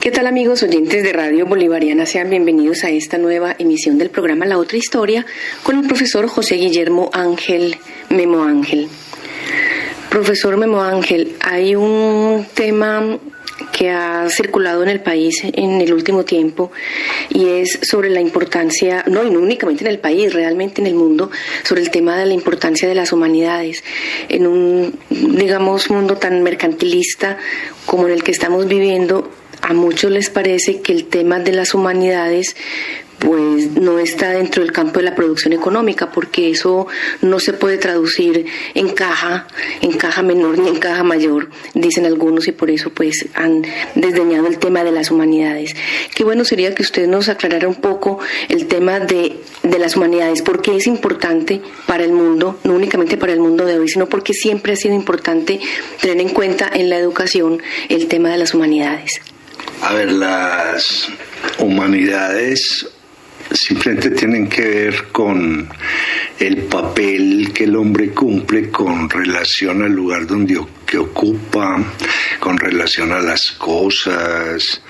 ¿Qué tal, amigos oyentes de Radio Bolivariana? Sean bienvenidos a esta nueva emisión del programa La Otra Historia con el profesor José Guillermo Ángel Memo Ángel. Profesor Memo Ángel, hay un tema que ha circulado en el país en el último tiempo y es sobre la importancia, no y no únicamente en el país, realmente en el mundo, sobre el tema de la importancia de las humanidades. En un, digamos, mundo tan mercantilista como en el que estamos viviendo, a muchos les parece que el tema de las humanidades pues no está dentro del campo de la producción económica, porque eso no se puede traducir en caja menor ni en caja mayor, dicen algunos, y por eso pues han desdeñado el tema de las humanidades. Qué bueno sería que usted nos aclarara un poco el tema de las humanidades, por qué es importante para el mundo, no únicamente para el mundo de hoy, sino porque siempre ha sido importante tener en cuenta en la educación el tema de las humanidades. A ver, las humanidades simplemente tienen que ver con el papel que el hombre cumple con relación al lugar que ocupa, con relación a las cosas.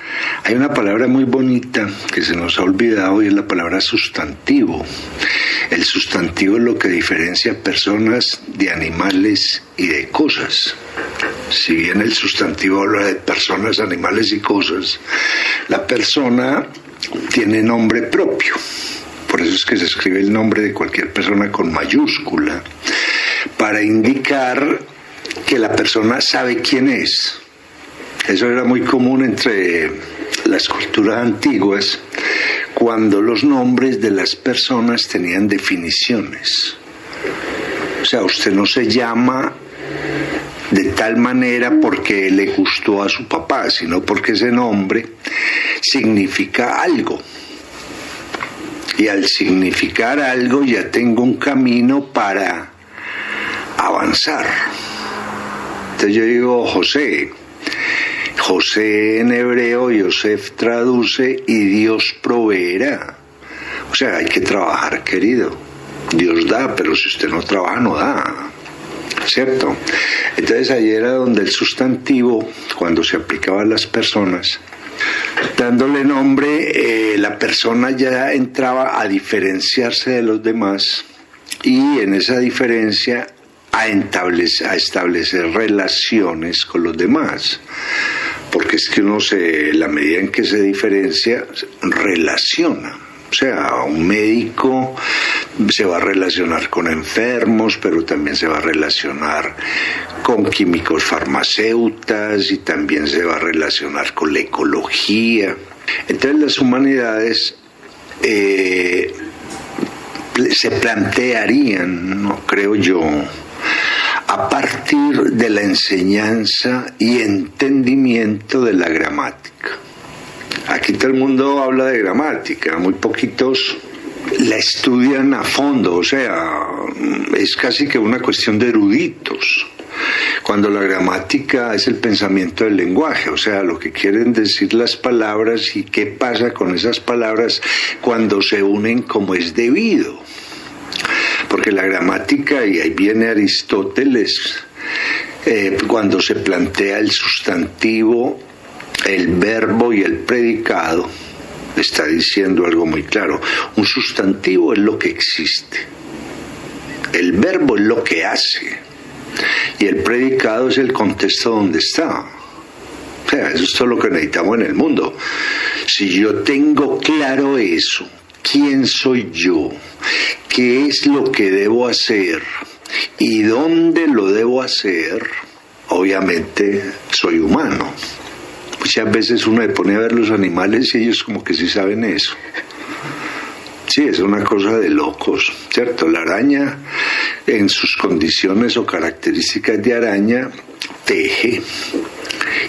Hay una palabra muy bonita que se nos ha olvidado y es la palabra sustantivo. El sustantivo es lo que diferencia personas de animales y de cosas. Si bien el sustantivo habla de personas, animales y cosas, la persona tiene nombre propio. Por eso es que se escribe el nombre de cualquier persona con mayúscula, para indicar que la persona sabe quién es. Eso era muy común entre las culturas antiguas, cuando los nombres de las personas tenían definiciones. O sea, usted no se llama de tal manera porque le gustó a su papá, sino porque ese nombre significa algo. Y al significar algo ya tengo un camino para avanzar. Entonces yo digo José. José en hebreo, Yosef traduce y Dios proveerá. O sea, hay que trabajar, querido. Dios da, pero si usted no trabaja, no da. ¿Cierto? Entonces ahí era donde el sustantivo, cuando se aplicaba a las personas, dándole nombre, la persona ya entraba a diferenciarse de los demás y en esa diferencia a establecer relaciones con los demás. Porque es que la medida en que se diferencia, relaciona. O sea, un médico se va a relacionar con enfermos, pero también se va a relacionar con químicos farmacéuticos y también se va a relacionar con la ecología. Entonces las humanidades se plantearían, no creo yo, a partir de la enseñanza y entendimiento de la gramática. Aquí todo el mundo habla de gramática, muy poquitos la estudian a fondo, o sea, es casi que una cuestión de eruditos, cuando la gramática es el pensamiento del lenguaje, o sea, lo que quieren decir las palabras y qué pasa con esas palabras cuando se unen como es debido. Porque la gramática, y ahí viene Aristóteles, cuando se plantea el sustantivo, el verbo y el predicado, está diciendo algo muy claro. Un sustantivo es lo que existe, el verbo es lo que hace y el predicado es el contexto donde está. O sea, eso es todo lo que necesitamos en el mundo. Si yo tengo claro eso, quién soy yo, qué es lo que debo hacer y dónde lo debo hacer, obviamente soy humano. Muchas veces uno se pone a ver los animales y ellos como que sí saben eso. Sí, es una cosa de locos, ¿cierto? La araña, en sus condiciones o características de araña, teje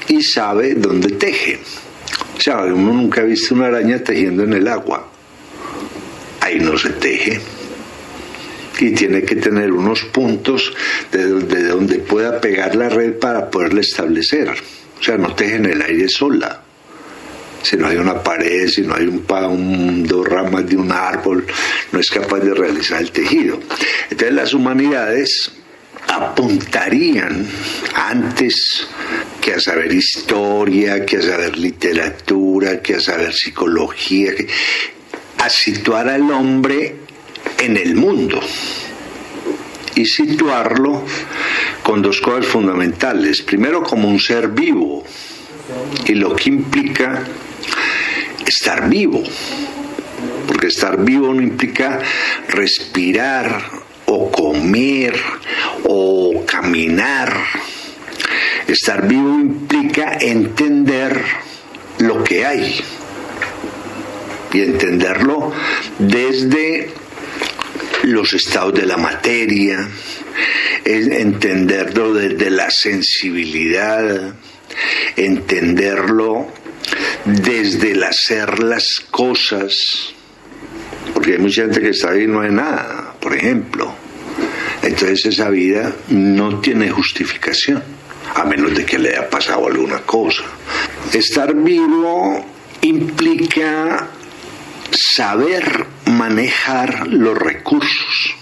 y sabe dónde teje. O sea, uno nunca ha visto una araña tejiendo en el agua. Ahí no se teje. Y tiene que tener unos puntos de donde pueda pegar la red para poderla establecer. O sea, no teje en el aire sola. Si no hay una pared, si no hay dos ramas de un árbol, no es capaz de realizar el tejido. Entonces las humanidades apuntarían, antes que que a saber historia, que a saber literatura, que a saber psicología, a situar al hombre en el mundo y situarlo con dos cosas fundamentales. Primero, como un ser vivo y lo que implica estar vivo, porque estar vivo no implica respirar o comer o caminar. Estar vivo implica entender lo que hay y entenderlo desde los estados de la materia, entenderlo desde la sensibilidad, entenderlo desde el hacer las cosas, porque hay mucha gente que está ahí y no hay nada, por ejemplo. Entonces esa vida no tiene justificación, a menos de que le haya pasado alguna cosa. Estar vivo implica saber manejar los recursos.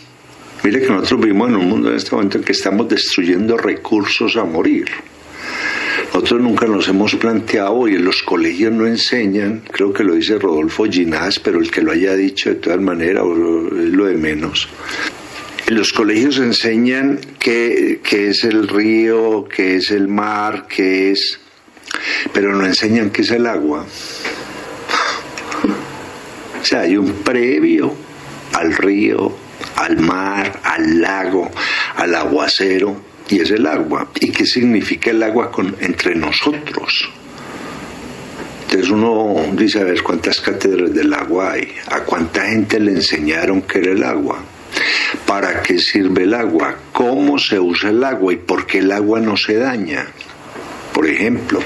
Mire que nosotros vivimos en un mundo en este momento en que estamos destruyendo recursos a morir. Nosotros nunca nos hemos planteado, y en los colegios no enseñan, creo que lo dice Rodolfo Ginás, pero el que lo haya dicho de todas maneras es lo de menos. En los colegios enseñan qué es el río, qué es el mar, pero no enseñan qué es el agua. O sea, hay un previo al río, al mar, al lago, al aguacero, y es el agua. ¿Y qué significa el agua entre nosotros? Entonces uno dice, a ver, ¿cuántas cátedras del agua hay? ¿A cuánta gente le enseñaron qué era el agua? ¿Para qué sirve el agua? ¿Cómo se usa el agua? ¿Y por qué el agua no se daña? Por ejemplo.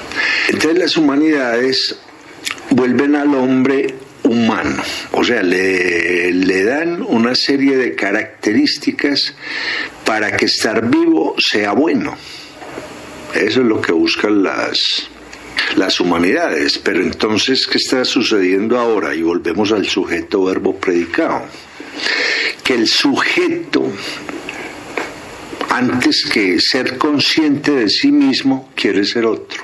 Entonces las humanidades vuelven al hombre humano, o sea, le dan una serie de características para que estar vivo sea bueno. Eso es lo que buscan las humanidades. Pero entonces, ¿qué está sucediendo ahora? Y volvemos al sujeto verbo predicado. Que el sujeto, antes que ser consciente de sí mismo, quiere ser otro.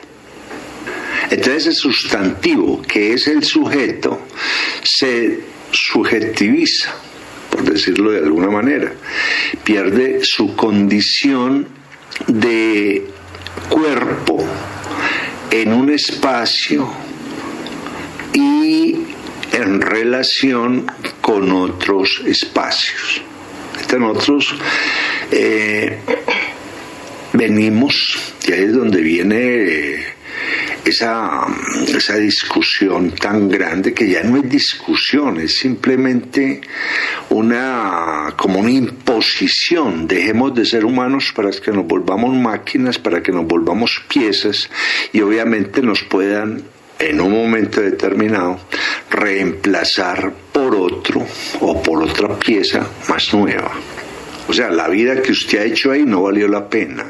Entonces el sustantivo, que es el sujeto, se subjetiviza, por decirlo de alguna manera. Pierde su condición de cuerpo en un espacio y en relación con otros espacios. Entonces nosotros venimos, y ahí es donde viene esa discusión tan grande, que ya no es discusión, es simplemente como una imposición. Dejemos de ser humanos para que nos volvamos máquinas, para que nos volvamos piezas, y obviamente nos puedan en un momento determinado reemplazar por otro o por otra pieza más nueva. O sea, la vida que usted ha hecho ahí no valió la pena,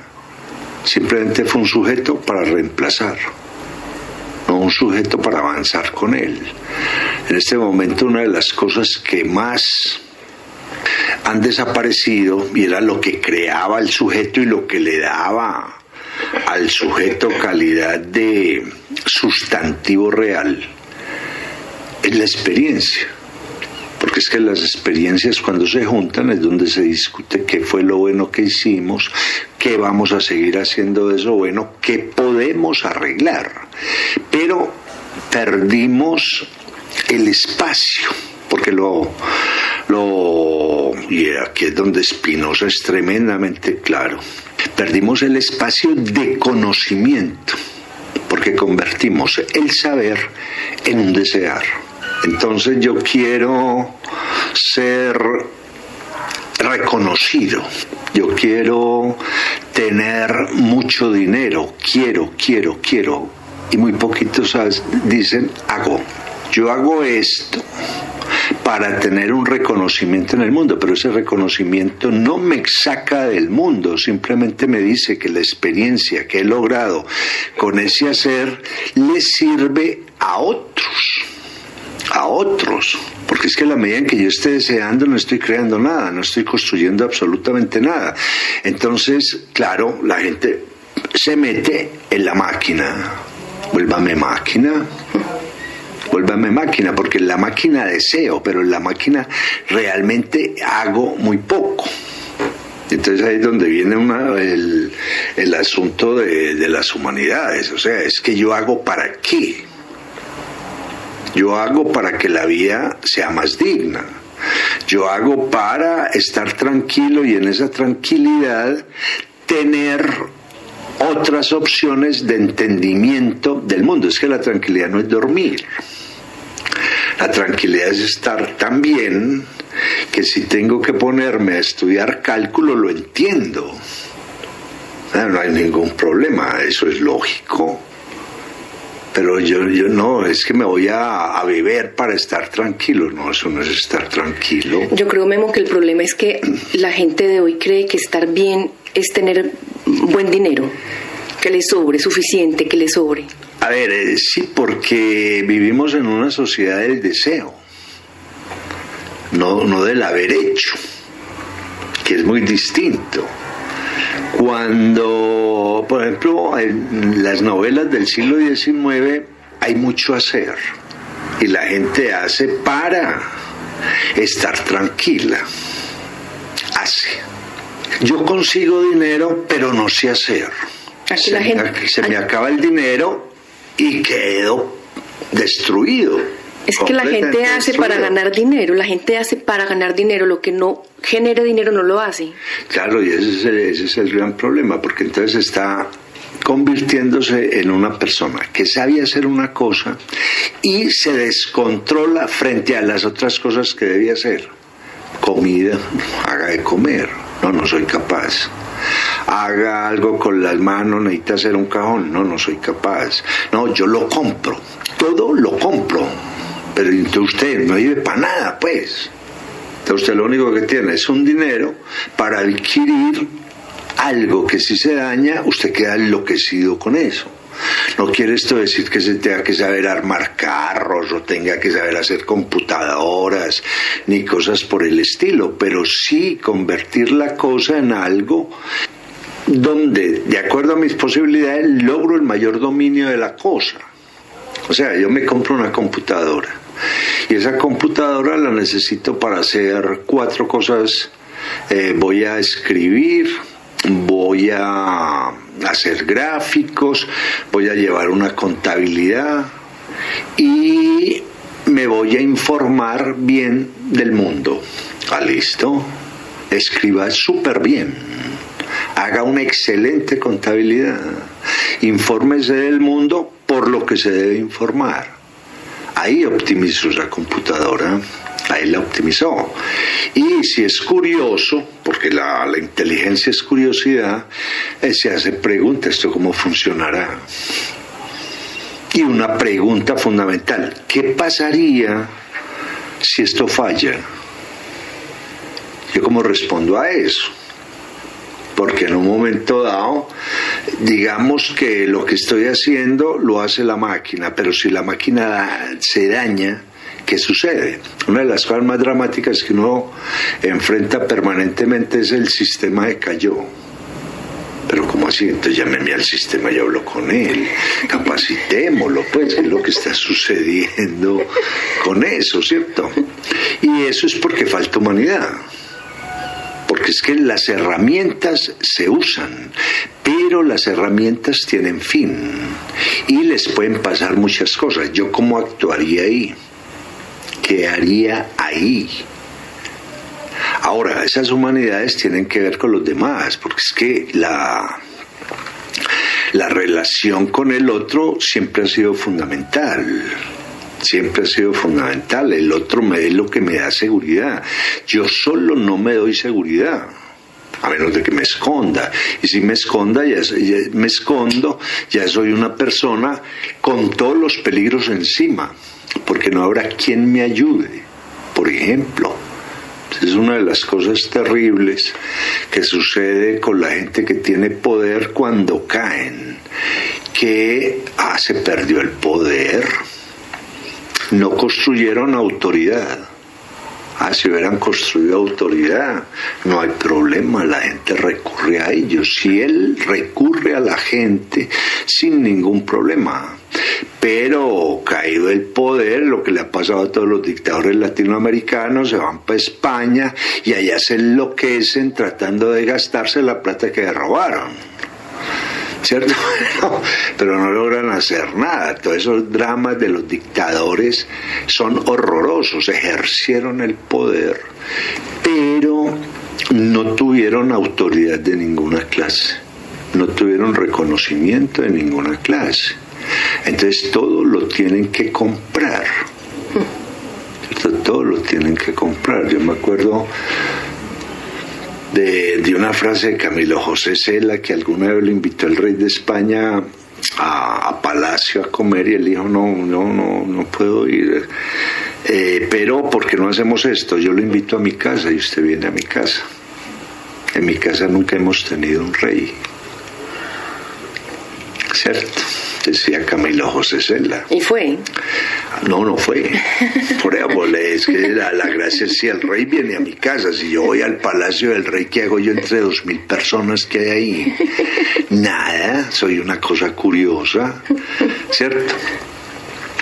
simplemente fue un sujeto para reemplazar, no un sujeto para avanzar con él. En este momento una de las cosas que más han desaparecido, y era lo que creaba el sujeto y lo que le daba al sujeto calidad de sustantivo real, es la experiencia. Porque es que las experiencias, cuando se juntan, es donde se discute qué fue lo bueno que hicimos, qué vamos a seguir haciendo de eso bueno, qué podemos arreglar. Pero perdimos el espacio, porque y aquí es donde Spinoza es tremendamente claro, perdimos el espacio de conocimiento, porque convertimos el saber en un desear. Entonces yo quiero ser reconocido, yo quiero tener mucho dinero, quiero, y muy poquitos dicen hago. Yo hago esto para tener un reconocimiento en el mundo, pero ese reconocimiento no me saca del mundo, simplemente me dice que la experiencia que he logrado con ese hacer le sirve a otros, porque es que a la medida en que yo esté deseando no estoy creando nada, no estoy construyendo absolutamente nada. Entonces, claro, la gente se mete en la máquina. Vuélvame máquina, porque en la máquina deseo, pero en la máquina realmente hago muy poco. Entonces ahí es donde viene el asunto de las humanidades. O sea, es que yo hago para qué. Yo hago para que la vida sea más digna. Yo hago para estar tranquilo y en esa tranquilidad tener otras opciones de entendimiento del mundo. Es que la tranquilidad no es dormir. La tranquilidad es estar tan bien que si tengo que ponerme a estudiar cálculo lo entiendo. No hay ningún problema, eso es lógico. Pero yo no, es que me voy a beber para estar tranquilo. No, eso no es estar tranquilo. Yo creo, Memo, que el problema es que la gente de hoy cree que estar bien es tener buen dinero, que le sobre, suficiente, que le sobre. A ver, sí, porque vivimos en una sociedad del deseo, no del haber hecho, que es muy distinto. Cuando, por ejemplo, en las novelas del siglo XIX hay mucho hacer y la gente hace para estar tranquila. Hace. Yo consigo dinero, pero no sé hacer. Se me acaba el dinero y quedo destruido. Es que la gente hace para ganar dinero, lo que no genere dinero no lo hace. Claro, y ese es el gran problema, porque entonces está convirtiéndose en una persona que sabe hacer una cosa y se descontrola frente a las otras cosas que debía hacer. Comida, haga de comer, no soy capaz. Haga algo con las manos, necesita hacer un cajón, no soy capaz. No, yo lo compro, todo lo compro. Pero entonces usted no vive para nada, pues. Entonces usted lo único que tiene es un dinero para adquirir algo que si se daña, usted queda enloquecido con eso. No quiere esto decir que se tenga que saber armar carros o tenga que saber hacer computadoras ni cosas por el estilo, pero sí convertir la cosa en algo donde, de acuerdo a mis posibilidades, logro el mayor dominio de la cosa. O sea, yo me compro una computadora y esa computadora la necesito para hacer 4 cosas. Voy a escribir, voy a hacer gráficos, voy a llevar una contabilidad y me voy a informar bien del mundo. ¿Listo? Escriba súper bien. Haga una excelente contabilidad. Infórmese del mundo por lo que se debe informar. Ahí optimizó esa computadora, ahí la optimizó. Y si es curioso, porque la inteligencia es curiosidad, se hace preguntas, ¿esto cómo funcionará? Y una pregunta fundamental, ¿qué pasaría si esto falla? ¿Yo cómo respondo a eso? Porque en un momento dado, digamos que lo que estoy haciendo lo hace la máquina, pero si la máquina se daña, ¿qué sucede? Una de las cosas más dramáticas que uno enfrenta permanentemente es el sistema de cayó. Pero ¿cómo así? Entonces llámeme al sistema y hablo con él. Capacitémoslo, pues, es lo que está sucediendo con eso, ¿cierto? Y eso es porque falta humanidad. Porque es que las herramientas se usan, pero las herramientas tienen fin y les pueden pasar muchas cosas. ¿Yo cómo actuaría ahí? ¿Qué haría ahí? Ahora, esas humanidades tienen que ver con los demás, porque es que la relación con el otro siempre ha sido fundamental. Siempre ha sido fundamental. El otro es lo que me da seguridad. Yo solo no me doy seguridad, a menos de que me esconda. Y si me escondo, ya soy una persona con todos los peligros encima, porque no habrá quien me ayude, por ejemplo. Es una de las cosas terribles que sucede con la gente que tiene poder cuando caen, que se perdió el poder. No construyeron autoridad. Si hubieran construido autoridad, no hay problema, la gente recurre a ellos. Si él recurre a la gente sin ningún problema. Pero caído el poder, lo que le ha pasado a todos los dictadores latinoamericanos, se van para España y allá se enloquecen tratando de gastarse la plata que robaron, ¿cierto? Pero no logran hacer nada. Todos esos dramas de los dictadores son horrorosos. Ejercieron el poder, pero no tuvieron autoridad de ninguna clase, no tuvieron reconocimiento de ninguna clase. Entonces todo lo tienen que comprar, ¿cierto? Todo lo tienen que comprar. Yo me acuerdo de una frase de Camilo José Cela, que alguna vez lo invitó el rey de España a Palacio a comer, y él dijo: no puedo ir, pero ¿por qué no hacemos esto? Yo lo invito a mi casa y usted viene a mi casa. En mi casa nunca hemos tenido un rey, ¿cierto? Decía Camilo José Cela. ¿Y fue? No fue. Por ejemplo, es que la gracia es si el rey viene a mi casa. Si yo voy al palacio del rey, ¿qué hago yo entre 2.000 personas que hay ahí? Nada, soy una cosa curiosa, ¿cierto?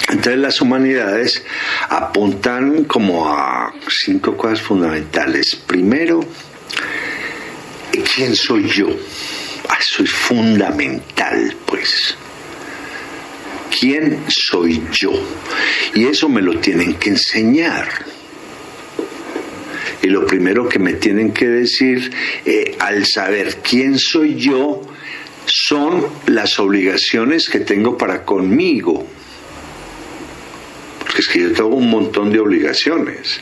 Entonces las humanidades apuntan como a 5 cosas fundamentales. Primero, ¿quién soy yo? Eso es fundamental, pues. ¿Quién soy yo? Y eso me lo tienen que enseñar. Y lo primero que me tienen que decir, al saber quién soy yo, son las obligaciones que tengo para conmigo. Porque es que yo tengo un montón de obligaciones.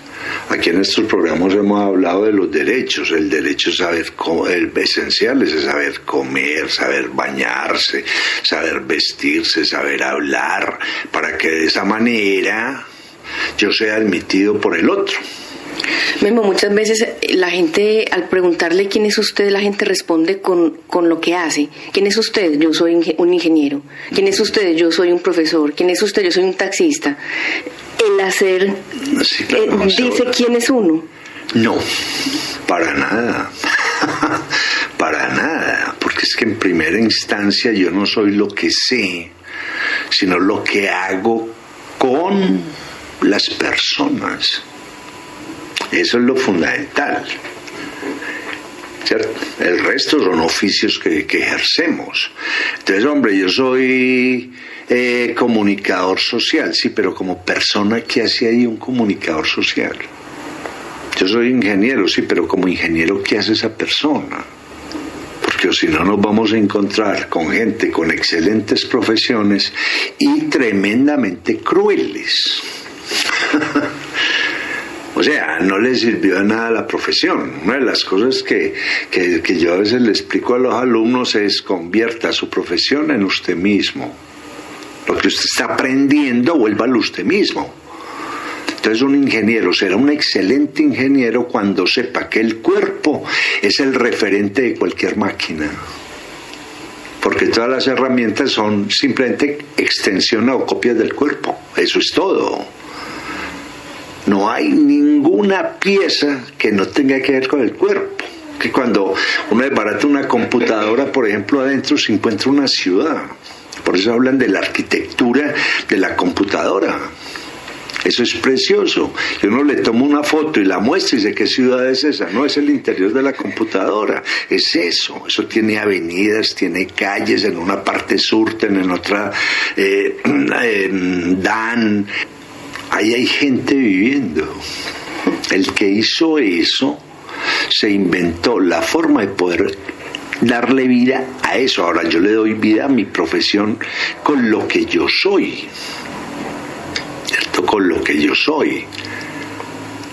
Aquí en estos programas hemos hablado de los derechos. El derecho es saber el esencial es saber comer, saber bañarse, saber vestirse, saber hablar, para que de esa manera yo sea admitido por el otro. Memo, muchas veces la gente, al preguntarle quién es usted, la gente responde con lo que hace. ¿Quién es usted? Yo soy un ingeniero. ¿Quién es usted? Yo soy un profesor. ¿Quién es usted? Yo soy un taxista. El hacer sí, claro, dice quién es uno. No, para nada. Para nada. Porque es que en primera instancia yo no soy lo que sé, sino lo que hago con las personas. Eso es lo fundamental, ¿cierto? El resto son oficios que ejercemos. Entonces, hombre, yo soy comunicador social, sí, pero como persona, ¿qué hace ahí un comunicador social? Yo soy ingeniero, sí, pero como ingeniero, ¿qué hace esa persona? Porque si no, nos vamos a encontrar con gente con excelentes profesiones y tremendamente crueles. O sea, no les sirvió de nada la profesión. Una de las cosas que yo a veces le explico a los alumnos es: convierta su profesión en usted mismo. Lo que usted está aprendiendo, vuélvalo usted mismo. Entonces un ingeniero será un excelente ingeniero cuando sepa que el cuerpo es el referente de cualquier máquina. Porque todas las herramientas son simplemente extensión o copias del cuerpo. Eso es todo. No hay ninguna pieza que no tenga que ver con el cuerpo. Que cuando uno desbarata una computadora, por ejemplo, adentro se encuentra una ciudad. Por eso hablan de la arquitectura de la computadora. Eso es precioso. Y uno le toma una foto y la muestra y dice: ¿qué ciudad es esa? No, es el interior de la computadora. Es eso. Eso tiene avenidas, tiene calles, en una parte surten, en otra dan. Ahí hay gente viviendo. El que hizo eso se inventó la forma de poder darle vida a eso. Ahora yo le doy vida a mi profesión con lo que yo soy, ¿cierto? Con lo que yo soy.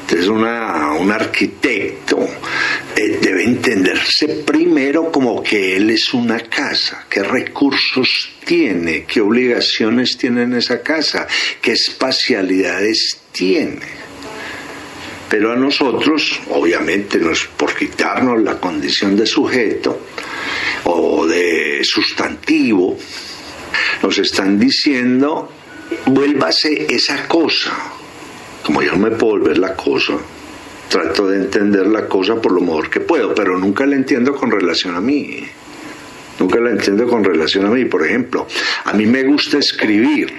Entonces un arquitecto debe entenderse primero como que él es una casa. ¿Qué recursos tiene? ¿Qué obligaciones tiene en esa casa? ¿Qué espacialidades tiene? Pero a nosotros, obviamente, no es por quitarnos la condición de sujeto o de sustantivo, nos están diciendo: vuélvase esa cosa. Como yo no me puedo volver la cosa, trato de entender la cosa por lo mejor que puedo, pero nunca la entiendo con relación a mí. Nunca la entiendo con relación a mí. Por ejemplo, a mí me gusta escribir,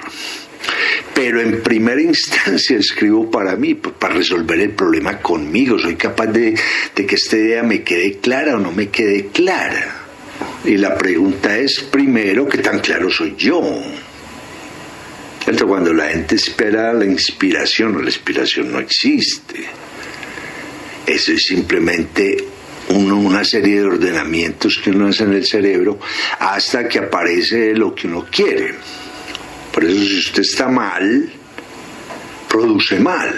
pero en primera instancia escribo para mí, para resolver el problema conmigo. Soy capaz de que esta idea me quede clara o no me quede clara. Y la pregunta es, primero, ¿qué tan claro soy yo? ¿Cierto? Cuando la gente espera la inspiración no existe. Eso es simplemente una serie de ordenamientos que uno hace en el cerebro hasta que aparece lo que uno quiere. Por eso, si usted está mal, produce mal.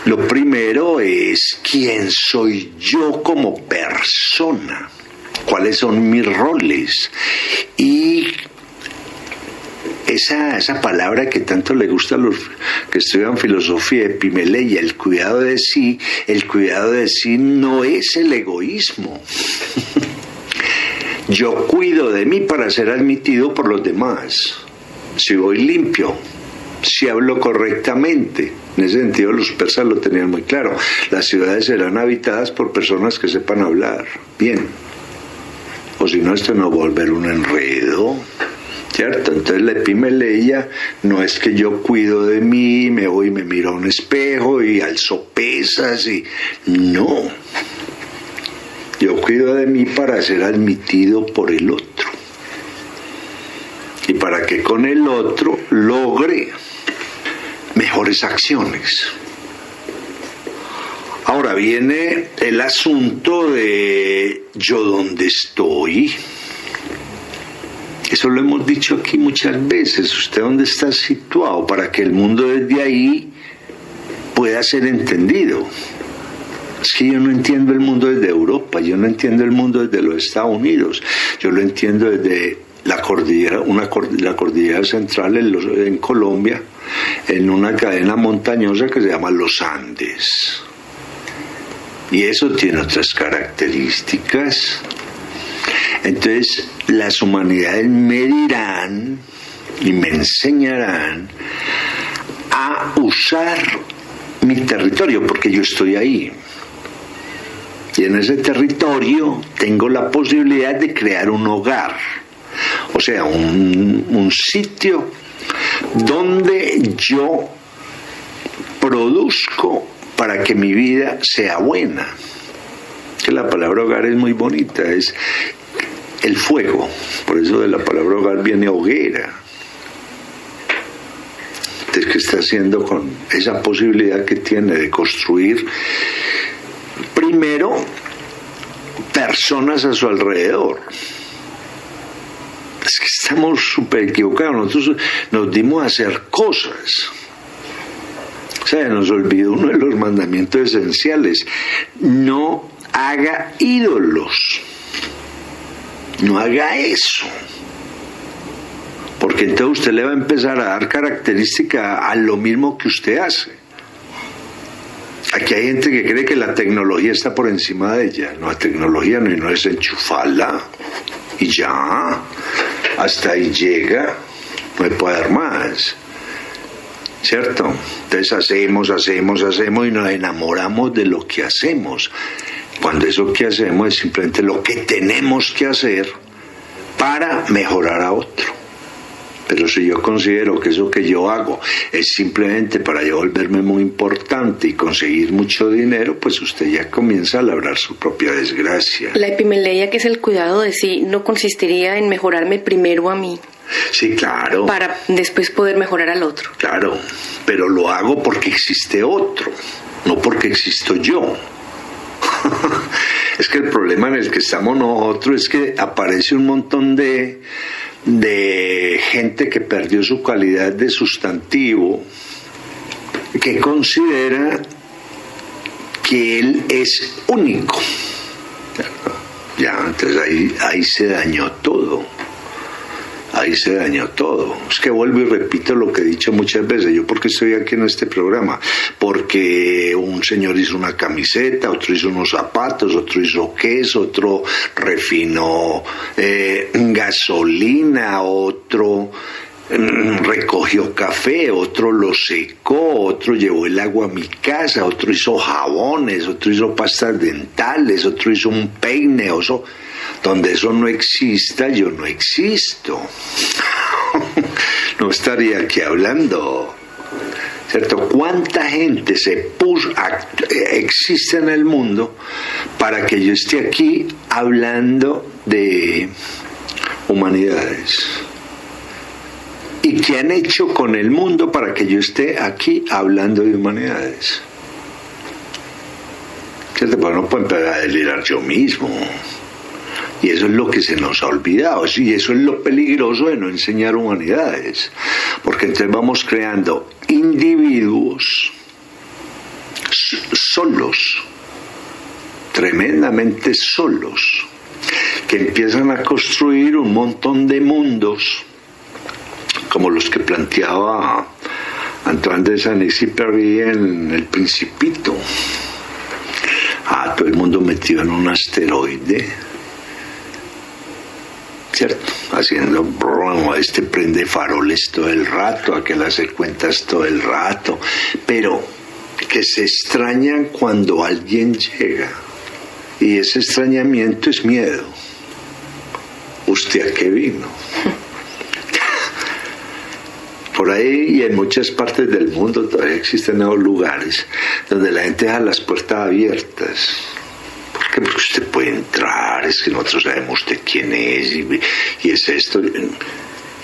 Lo primero es quién soy yo como persona, cuáles son mis roles. Y esa palabra que tanto le gusta a los que estudian filosofía, epimeleia, el cuidado de sí no es el egoísmo. Yo cuido de mí para ser admitido por los demás. Si voy limpio, si hablo correctamente. En ese sentido los persas lo tenían muy claro. Las ciudades serán habitadas por personas que sepan hablar bien. O si no, esto no va a volver un enredo. ¿Cierto? Entonces la epimeleia no es que yo cuido de mí, me voy y me miro a un espejo y alzo pesas y... No. Yo cuido de mí para ser admitido por el otro. Y para que con el otro logre mejores acciones. Ahora viene el asunto de yo dónde estoy. Eso lo hemos dicho aquí muchas veces. ¿Usted dónde está situado? Para que el mundo desde ahí pueda ser entendido. Es que yo no entiendo el mundo desde Europa, yo no entiendo el mundo desde los Estados Unidos. Yo lo entiendo desde la cordillera central en Colombia, en una cadena montañosa que se llama los Andes. Y eso tiene otras características. Entonces, las humanidades me dirán y me enseñarán a usar mi territorio, porque yo estoy ahí. Y en ese territorio tengo la posibilidad de crear un hogar, o sea, un sitio donde yo produzco para que mi vida sea buena. Que la palabra hogar es muy bonita, es el fuego, por eso de la palabra hogar viene hoguera. Entonces, ¿qué está haciendo con esa posibilidad que tiene de construir primero personas a su alrededor? Es que estamos súper equivocados. Nosotros nos dimos a hacer cosas. O sea, nos olvidó uno de los mandamientos esenciales: no haga ídolos. No haga eso, porque entonces usted le va a empezar a dar característica a lo mismo que usted hace. Aquí hay gente que cree que la tecnología está por encima de ella. No, la tecnología no es enchufarla y ya, hasta ahí llega, no se puede dar más, ¿cierto? Entonces hacemos y nos enamoramos de lo que hacemos, cuando eso que hacemos es simplemente lo que tenemos que hacer para mejorar a otro. Pero si yo considero que eso que yo hago es simplemente para yo volverme muy importante y conseguir mucho dinero, pues usted ya comienza a labrar su propia desgracia. La epimeleia, que es el cuidado de sí, no consistiría en mejorarme primero a mí. Sí, claro. Para después poder mejorar al otro. Claro, pero lo hago porque existe otro, no porque existo yo. Es que el problema en el que estamos nosotros es que aparece un montón de gente que perdió su calidad de sustantivo, que considera que él es único. Ya, entonces ahí se dañó todo. Ahí se dañó todo. Es que vuelvo y repito lo que he dicho muchas veces. ¿Yo por qué estoy aquí en este programa? Porque un señor hizo una camiseta, otro hizo unos zapatos, otro hizo queso, otro refinó gasolina, otro recogió café, otro lo secó, otro llevó el agua a mi casa, otro hizo jabones, otro hizo pastas dentales, otro hizo un peine, donde eso no exista, yo no existo. No estaría aquí hablando, ¿cierto? ¿Cuánta gente existe en el mundo para que yo esté aquí hablando de humanidades? ¿Y qué han hecho con el mundo para que yo esté aquí hablando de humanidades? ¿Cierto? Pues no puedo empezar a delirar yo mismo. Y eso es lo que se nos ha olvidado. Y eso es lo peligroso de no enseñar humanidades. Porque entonces vamos creando individuos solos, tremendamente solos, que empiezan a construir un montón de mundos como los que planteaba Antoine de Saint-Exupéry en El Principito. Todo el mundo metido en un asteroide, ¿cierto? Haciendo broma, prende faroles todo el rato, aquel hace cuentas todo el rato, pero que se extrañan cuando alguien llega, y ese extrañamiento es miedo. ¿Usted a qué vino? Por ahí y en muchas partes del mundo todavía existen nuevos lugares donde la gente deja las puertas abiertas. Porque usted puede entrar, es que nosotros sabemos de quién es y es esto.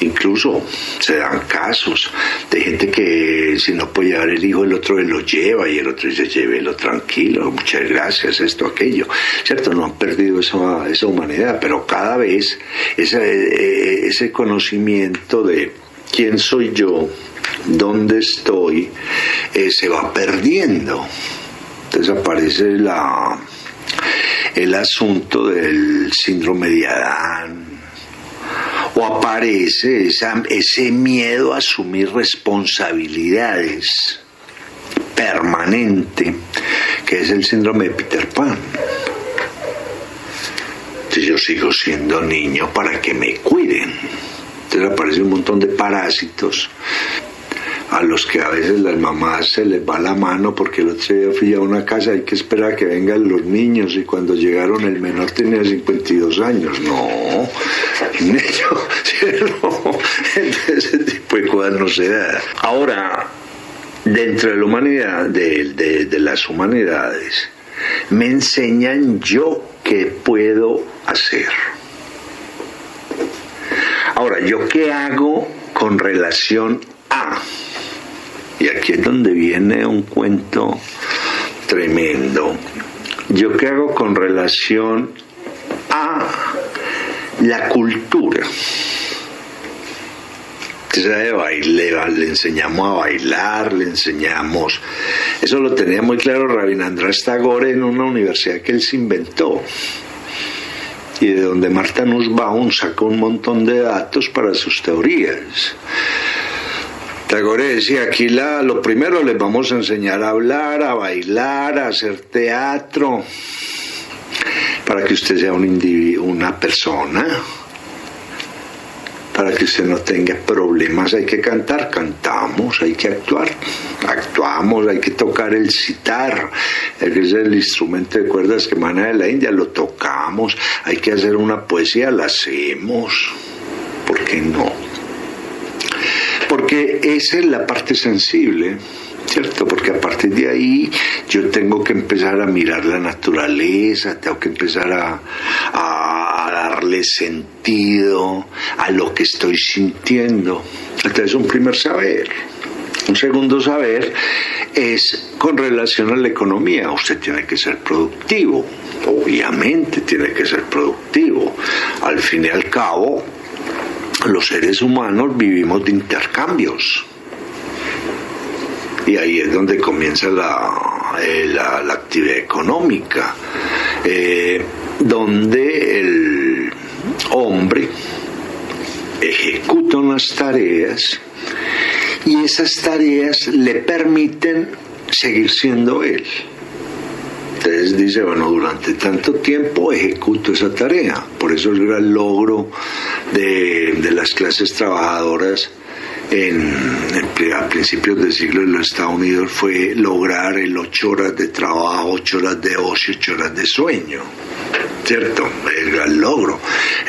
Incluso se dan casos de gente que si no puede llevar el hijo, el otro lo lleva y el otro dice llévelo tranquilo, muchas gracias, esto, aquello, ¿cierto? No han perdido esa humanidad, pero cada vez ese conocimiento de quién soy yo, dónde estoy, se va perdiendo. Entonces aparece el asunto del síndrome de Adán, o aparece ese miedo a asumir responsabilidades permanente, que es el síndrome de Peter Pan. Entonces yo sigo siendo niño para que me cuiden. Entonces aparece un montón de parásitos a los que a veces las mamás se les va la mano, porque el otro día fui a una casa, hay que esperar a que vengan los niños, y cuando llegaron el menor tenía 52 años. No, ese tipo de cosas no se da. Ahora, dentro de la humanidad, de las humanidades, me enseñan yo qué puedo hacer. Ahora, ¿yo qué hago con relación a? Y aquí es donde viene un cuento tremendo. ¿Yo qué hago con relación a la cultura? Le enseñamos a bailar, le enseñamos... Eso lo tenía muy claro Rabindranath Tagore en una universidad que él se inventó. Y de donde Martha Nussbaum sacó un montón de datos para sus teorías. Tagore decía, aquí lo primero les vamos a enseñar a hablar, a bailar, a hacer teatro, para que usted sea un individuo, una persona, para que usted no tenga problemas. Hay que cantar, cantamos, hay que actuar, actuamos, hay que tocar el sitar, que es el instrumento de cuerdas que emana de la India, lo tocamos, hay que hacer una poesía, la hacemos, ¿por qué no? Porque esa es la parte sensible, ¿cierto? Porque a partir de ahí yo tengo que empezar a mirar la naturaleza, tengo que empezar a darle sentido a lo que estoy sintiendo. Entonces, un primer saber. Un segundo saber es con relación a la economía. Usted tiene que ser productivo, obviamente tiene que ser productivo. Al fin y al cabo, los seres humanos vivimos de intercambios. Y ahí es donde comienza la actividad económica, donde el hombre ejecuta unas tareas y esas tareas le permiten seguir siendo él. Entonces dice, bueno, durante tanto tiempo ejecuto esa tarea. Por eso el gran logro de las clases trabajadoras a principios del siglo en los Estados Unidos fue lograr el 8 horas de trabajo, 8 horas de ocio, 8 horas de sueño, ¿cierto? El gran logro.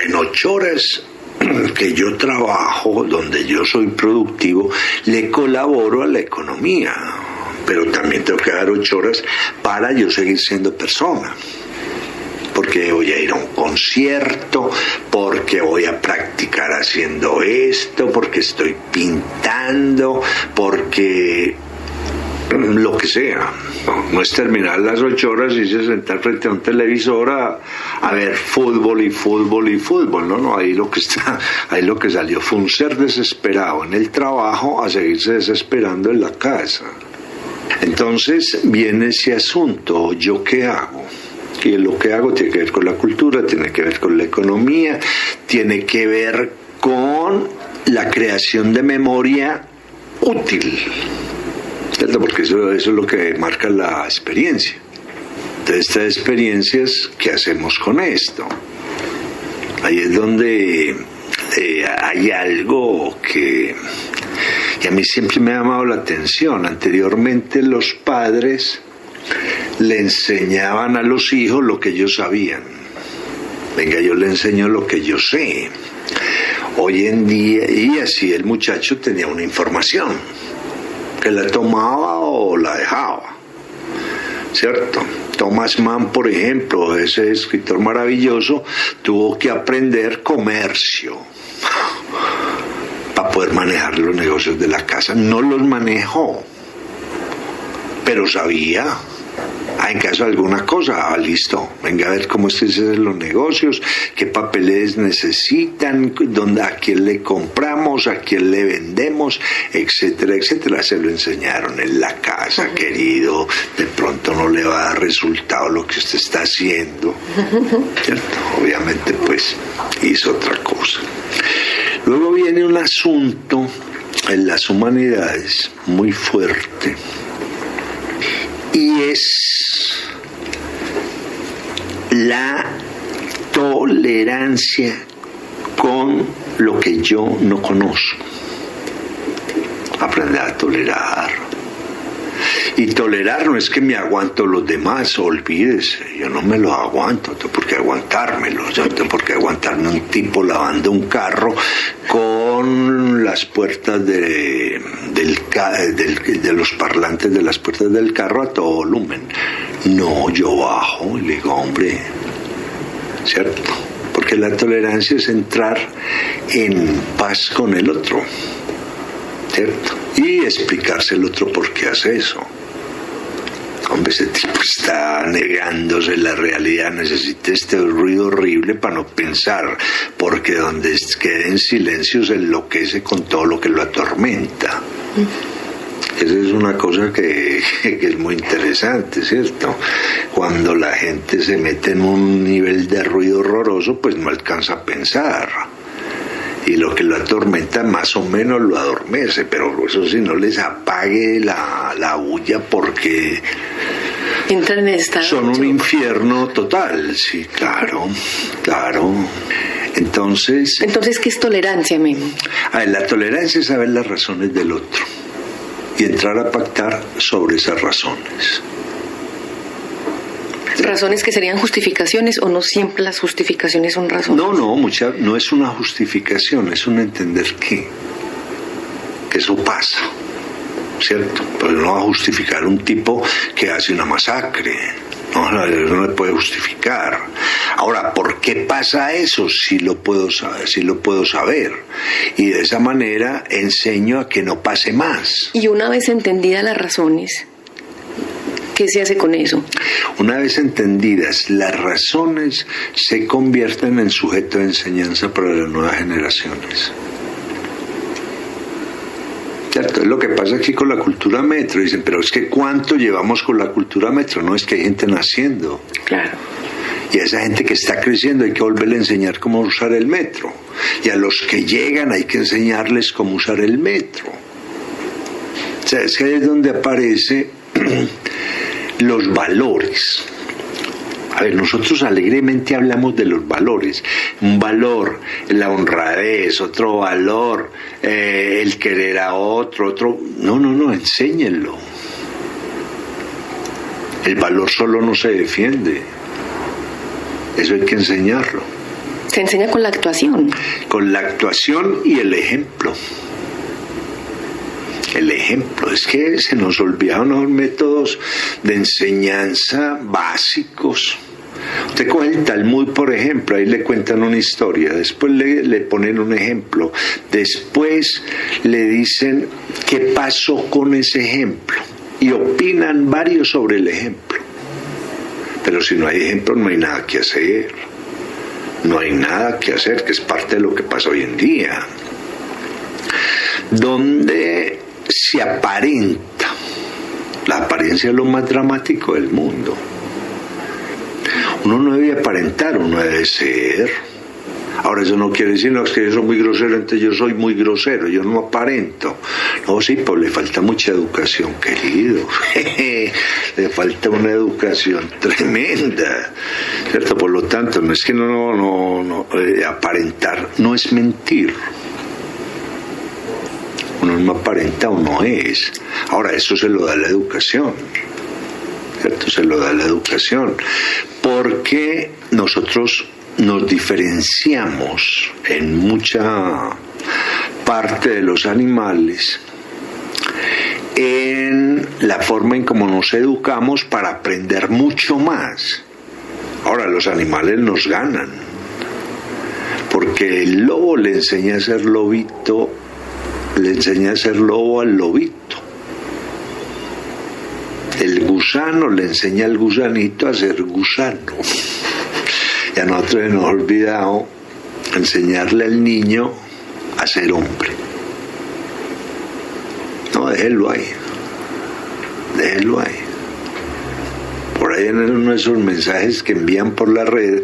En 8 horas que yo trabajo, donde yo soy productivo, le colaboro a la economía, pero también tengo que dar 8 horas para yo seguir siendo persona. Porque voy a ir a un concierto, porque voy a practicar haciendo esto, porque estoy pintando, porque lo que sea. No es terminar las 8 horas y se sentar frente a un televisor a ver fútbol y fútbol y fútbol. No, ahí lo que salió fue un ser desesperado en el trabajo a seguirse desesperando en la casa. Entonces viene ese asunto, ¿yo qué hago? Y lo que hago tiene que ver con la cultura, tiene que ver con la economía, tiene que ver con la creación de memoria útil, ¿cierto? Porque eso es lo que marca la experiencia. De estas experiencias, ¿qué hacemos con esto? Ahí es donde hay algo que a mí siempre me ha llamado la atención. Anteriormente los padres le enseñaban a los hijos lo que ellos sabían. Venga, yo le enseño lo que yo sé. Hoy en día, y así el muchacho tenía una información, que la tomaba o la dejaba, ¿cierto? Thomas Mann, por ejemplo, ese escritor maravilloso, tuvo que aprender comercio para poder manejar los negocios de la casa. No los manejó, pero sabía. En caso de alguna cosa, listo, venga a ver cómo se hacen los negocios, qué papeles necesitan, a quién le compramos, a quién le vendemos, etcétera, etcétera. Se lo enseñaron en la casa, querido, de pronto no le va a dar resultado lo que usted está haciendo, ¿cierto? Obviamente, pues, hizo otra cosa. Luego viene un asunto en las humanidades muy fuerte, y es la tolerancia con lo que yo no conozco. Aprender a tolerar. Y tolerar no es que me aguanto los demás, olvídese, yo no me los aguanto, no tengo por qué aguantármelos, yo no tengo por qué aguantarme un tipo lavando un carro con las puertas de los parlantes de las puertas del carro a todo volumen. No, yo bajo y le digo, hombre, ¿cierto? Porque la tolerancia es entrar en paz con el otro, ¿cierto? Y explicarse el otro por qué hace eso. Hombre, ese tipo está negándose la realidad, necesita este ruido horrible para no pensar, porque donde quede en silencio se enloquece con todo lo que lo atormenta. Esa es una cosa que es muy interesante, ¿cierto? Cuando la gente se mete en un nivel de ruido horroroso, pues no alcanza a pensar. Y lo que lo atormenta más o menos lo adormece, pero eso sí, no les apague la bulla, porque son un infierno total. Sí, claro. Entonces, ¿qué es tolerancia, Memo? La tolerancia es saber las razones del otro y entrar a pactar sobre esas razones. ¿Razones que serían justificaciones o no siempre las justificaciones son razones? No es una justificación, es un entender que eso pasa, ¿cierto? Pero no va a justificar un tipo que hace una masacre, no le puede justificar. Ahora, ¿por qué pasa eso? Sí lo puedo saber. Y de esa manera enseño a que no pase más. Y una vez entendidas las razones, ¿qué se hace con eso? Una vez entendidas las razones, se convierten en sujeto de enseñanza para las nuevas generaciones. ¿Cierto? Es lo que pasa aquí con la cultura metro. Dicen, pero es que ¿cuánto llevamos con la cultura metro? No, es que hay gente naciendo. Claro. Y a esa gente que está creciendo hay que volverle a enseñar cómo usar el metro. Y a los que llegan hay que enseñarles cómo usar el metro. O sea, es que ahí es donde aparece los valores. A ver, nosotros alegremente hablamos de los valores. Un valor, la honradez, otro valor, el querer a otro. No, enséñenlo. El valor solo no se defiende. Eso hay que enseñarlo. Se enseña con la actuación. Con la actuación y el ejemplo. El ejemplo, es que se nos olvidaron los métodos de enseñanza básicos. Usted coge el Talmud, por ejemplo, ahí le cuentan una historia, después le ponen un ejemplo, después le dicen qué pasó con ese ejemplo y opinan varios sobre el ejemplo. Pero si no hay ejemplo, no hay nada que hacer. No hay nada que hacer, que es parte de lo que pasa hoy en día. Donde se aparenta. La apariencia es lo más dramático del mundo. Uno no debe aparentar, uno debe ser. Ahora eso no quiere decir, no, es que yo soy muy grosero, entonces yo soy muy grosero, yo no aparento. No, sí, pues le falta mucha educación, querido. Le falta una educación tremenda, ¿cierto? Por lo tanto, no es que aparentar no es mentir. Uno no aparenta, uno es. Ahora, eso se lo da la educación, ¿cierto? Se lo da la educación. Porque nosotros nos diferenciamos en mucha parte de los animales en la forma en cómo nos educamos para aprender mucho más. Ahora, los animales nos ganan. Porque el lobo le enseña a ser lobito, le enseña a ser lobo al lobito. El gusano le enseña al gusanito a ser gusano. Y a nosotros nos ha olvidado enseñarle al niño a ser hombre. No, déjelo ahí. Déjelo ahí. Por ahí en uno de esos mensajes que envían por la red,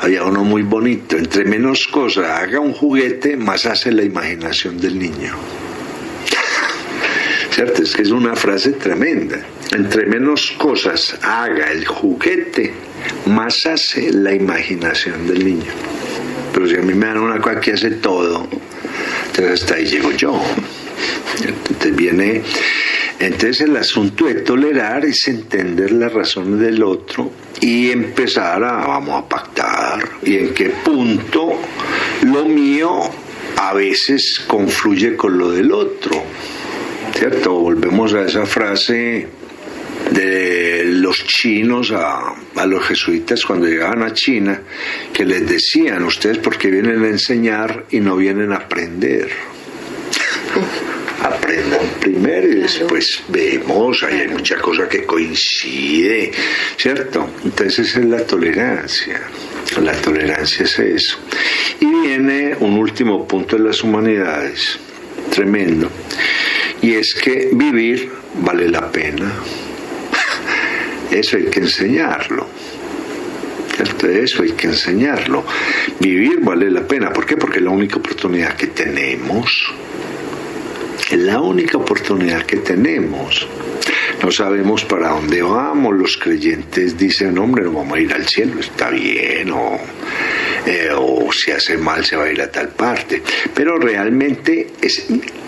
había uno muy bonito. Entre menos cosas haga un juguete, más hace la imaginación del niño. ¿Cierto? Es que es una frase tremenda. Entre menos cosas haga el juguete, más hace la imaginación del niño. Pero si a mí me dan una cosa que hace todo, entonces hasta ahí llego yo. Entonces el asunto de tolerar es entender las razones del otro y empezar vamos a pactar, y en qué punto lo mío a veces confluye con lo del otro, ¿cierto? Volvemos a esa frase de los chinos a los jesuitas cuando llegaban a China, que les decían: ustedes porque vienen a enseñar y no vienen a aprender. Aprendan primero y después vemos, ahí hay mucha cosa que coincide, ¿cierto? Entonces esa es la tolerancia es eso. Y viene un último punto de las humanidades, tremendo, y es que vivir vale la pena. Eso hay que enseñarlo, ¿cierto? Eso hay que enseñarlo. Vivir vale la pena. ¿Por qué? Porque es la única oportunidad que tenemos. Es la única oportunidad que tenemos. No sabemos para dónde vamos. Los creyentes dicen: hombre, no vamos a ir al cielo, está bien, o si hace mal se va a ir a tal parte. Pero realmente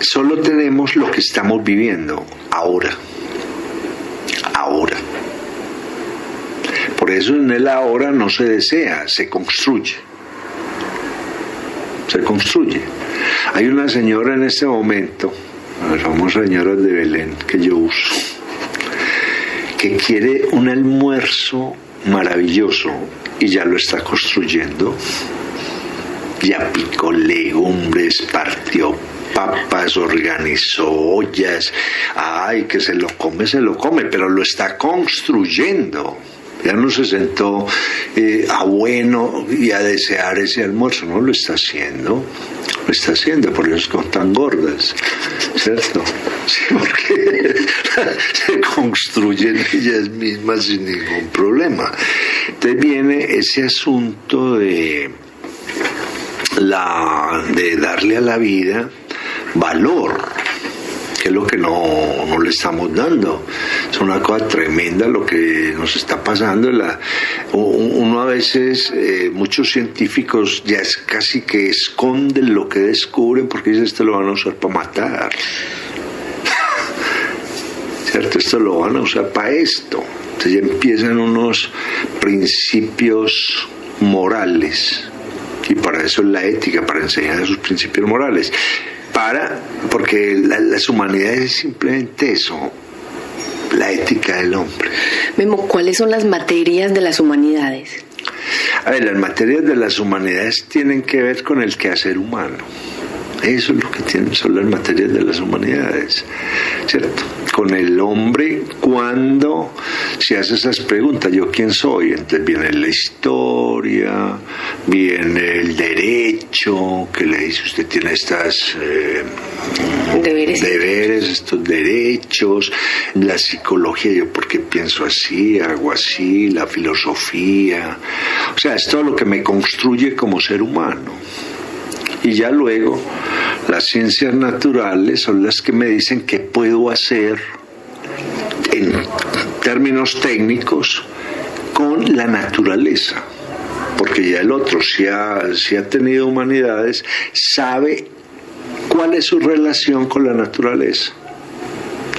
solo tenemos lo que estamos viviendo ahora. Por eso en el ahora no se desea, se construye. Hay una señora en este momento, las famosas señoras de Belén que yo uso, que quiere un almuerzo maravilloso y ya lo está construyendo. Ya picó legumbres, partió papas, organizó ollas. Ay, que se lo come, pero lo está construyendo. Ya no se sentó a bueno y a desear ese almuerzo, no, lo está haciendo, por eso son tan gordas, ¿cierto? Sí, porque se construyen ellas mismas sin ningún problema. Entonces viene ese asunto de darle a la vida valor, que es lo que no le estamos dando. Es una cosa tremenda lo que nos está pasando. Uno a veces, muchos científicos ya es casi que esconden lo que descubren porque dicen esto lo van a usar para matar. ¿Cierto? Esto lo van a usar para esto. Entonces ya empiezan unos principios morales. Y para eso es la ética, para enseñar esos principios morales. Porque las humanidades es simplemente eso, la ética del hombre. Memo, ¿cuáles son las materias de las humanidades? A ver, las materias de las humanidades tienen que ver con el quehacer humano. Eso es lo que son las materias de las humanidades, ¿cierto? Con el hombre cuando se hace esas preguntas, ¿yo quién soy? Entonces viene la historia, viene el derecho, que le dice usted tiene estas deberes, estos derechos, la psicología, yo porque pienso así, hago así, la filosofía, o sea, es todo lo que me construye como ser humano. Y ya luego las ciencias naturales son las que me dicen qué puedo hacer en términos técnicos con la naturaleza, porque ya el otro, si ha tenido humanidades, sabe cuál es su relación con la naturaleza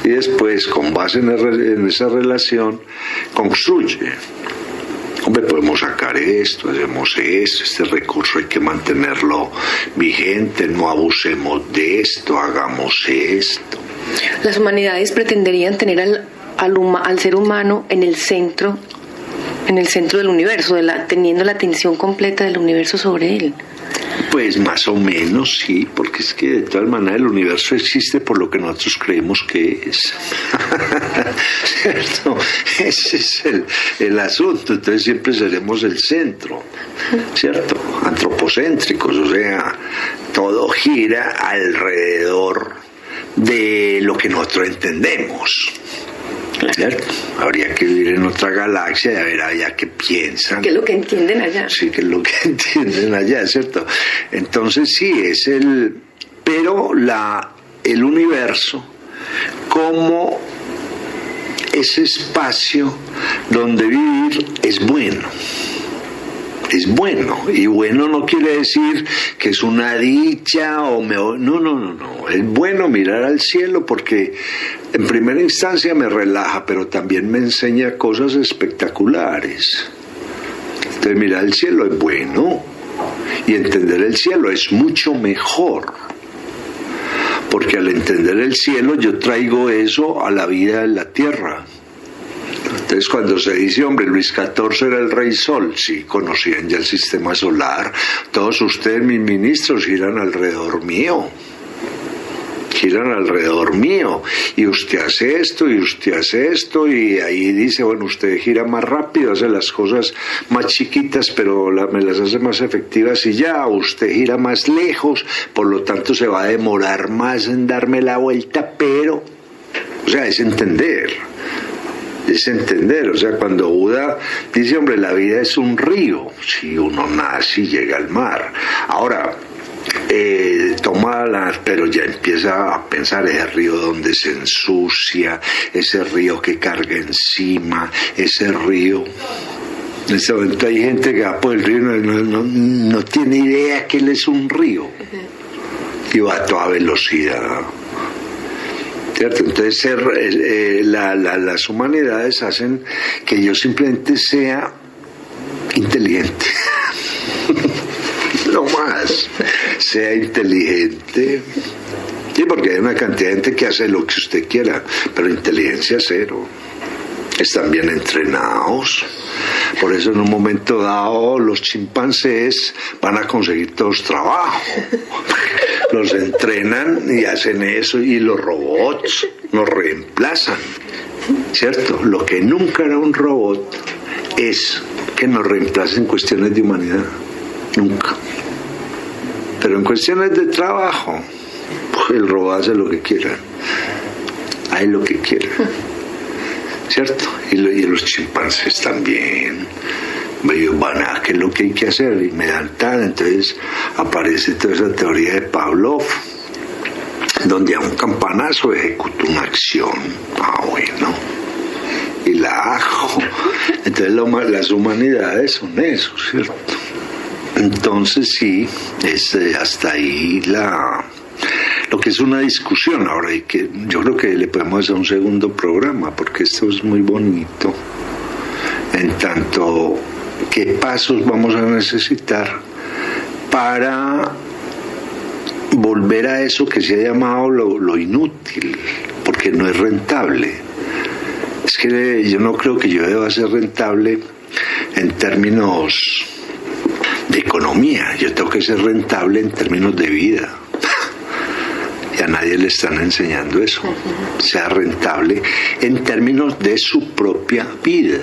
y después con base en esa relación construye. Hombre, podemos sacar esto, hacemos esto, este recurso hay que mantenerlo vigente, no abusemos de esto, hagamos esto. Las humanidades pretenderían tener al ser humano en el centro del universo, teniendo la atención completa del universo sobre él. Pues más o menos sí, porque es que de todas maneras el universo existe por lo que nosotros creemos que es. ¿Cierto? Ese es el asunto, entonces siempre seremos el centro, ¿cierto? Antropocéntricos, o sea, todo gira alrededor de lo que nosotros entendemos. ¿Cierto? Habría que vivir en otra galaxia y a ver allá qué piensan. ¿Qué es lo que entienden allá? Sí, que es lo que entienden allá, ¿cierto? Entonces sí, pero el universo como ese espacio donde vivir es bueno. Es bueno, y bueno no quiere decir que es una dicha no, es bueno mirar al cielo porque en primera instancia me relaja, pero también me enseña cosas espectaculares. Entonces mirar el cielo es bueno y entender el cielo es mucho mejor, porque al entender el cielo yo traigo eso a la vida en la tierra. Entonces cuando se dice, hombre, Luis XIV era el rey sol, sí, conocían ya el sistema solar, todos ustedes, mis ministros, giran alrededor mío, y usted hace esto, y ahí dice, bueno, usted gira más rápido, hace las cosas más chiquitas, pero me las hace más efectivas y ya, usted gira más lejos, por lo tanto se va a demorar más en darme la vuelta, pero, o sea, es entender, o sea, cuando Buda dice, hombre, la vida es un río, si uno nace y llega al mar. Ahora, pero ya empieza a pensar ese río donde se ensucia, ese río que carga encima, ese río. En este momento hay gente que va por el río y no tiene idea que él es un río, y va a toda velocidad. ¿Cierto? Entonces las humanidades hacen que yo simplemente sea inteligente. No más, sea inteligente. Sí, porque hay una cantidad de gente que hace lo que usted quiera, pero inteligencia cero. Están bien entrenados. Por eso en un momento dado los chimpancés van a conseguir todos trabajo. Los entrenan y hacen eso, y los robots nos reemplazan, ¿cierto? Lo que nunca hará un robot es que nos reemplace en cuestiones de humanidad, nunca. Pero en cuestiones de trabajo, pues el robot hace lo que quiera, hay lo que quiera, ¿cierto? Y los chimpancés también. Ellos van a qué es lo que hay que hacer y me dan tal. Entonces aparece toda esa teoría de Pavlov, donde a un campanazo ejecuto una acción. Bueno, y la hago. Entonces las humanidades son eso, ¿cierto? Entonces sí, es hasta ahí lo que es una discusión ahora, y que yo creo que le podemos hacer un segundo programa, porque esto es muy bonito. En tanto, ¿qué pasos vamos a necesitar para volver a eso que se ha llamado lo inútil, porque no es rentable? Es que yo no creo que yo deba ser rentable en términos de economía, yo tengo que ser rentable en términos de vida. Y a nadie le están enseñando eso. Sea rentable en términos de su propia vida.